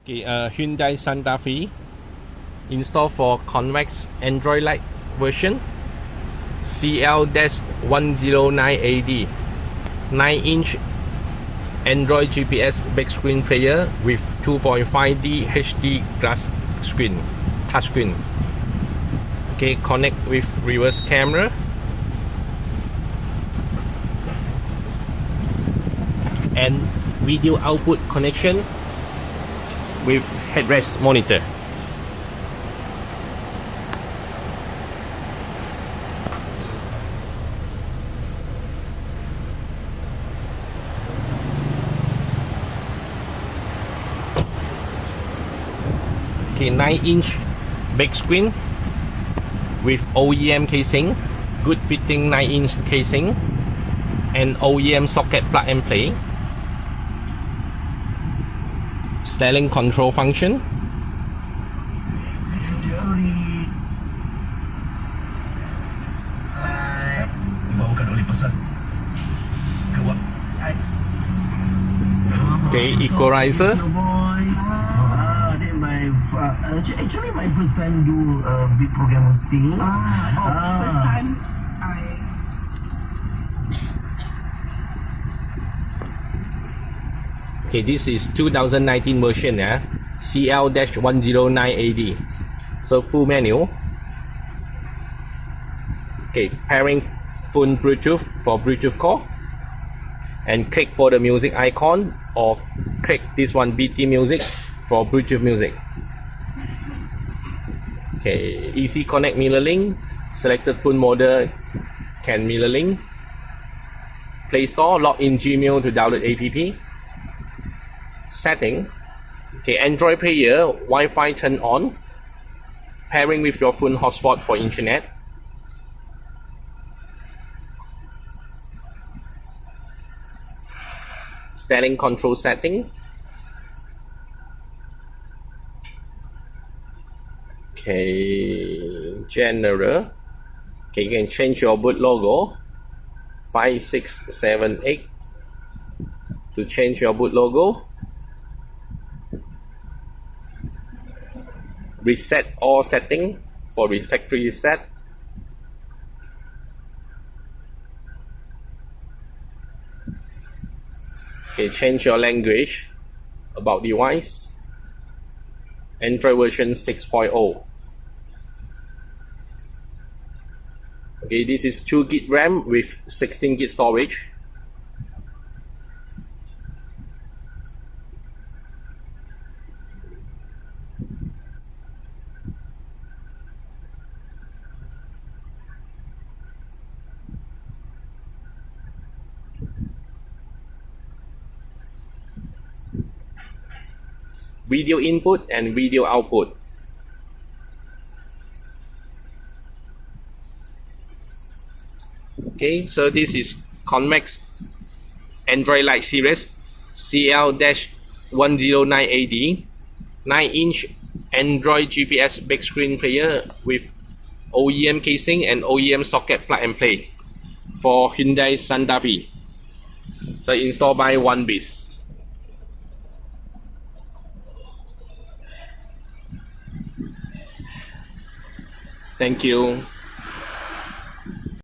Okay, Hyundai Santa Fe installed for Convex Android Lite version CL-109AD 9-inch Android GPS big screen player with 2.5D HD glass screen, touchscreen. Okay, connect with reverse camera. And video output connection with headrest monitor. Okay, 9-inch big screen with OEM casing, good fitting 9-inch casing, and OEM socket plug and play. Styling control function. Okay, equalizer. Actually, my first time do big program hosting. First time Okay, this is 2019 version, CL-109AD. So full menu. Okay, pairing phone Bluetooth for Bluetooth call, and click for the music icon, or click this one BT music for Bluetooth music. Okay, easy connect mirror link. Selected phone model can mirror link. Play Store, log in Gmail to download app. Setting. Okay, Android player, Wi-Fi turn on. Pairing with your phone hotspot for internet. Styling control setting. Okay, general. Okay, you can change your boot logo 5678 to change your boot logo. Reset all setting for factory reset. Okay, change your language about device. Android version 6.0. Okay, this is 2 GB RAM with 16 GB storage. Video input and video output. Okay, so this is Convex Android Lite series CL-109AD 9-inch Android GPS big screen player with OEM casing and OEM socket plug and play for Hyundai Santa Fe. So installed by one piece. Thank you.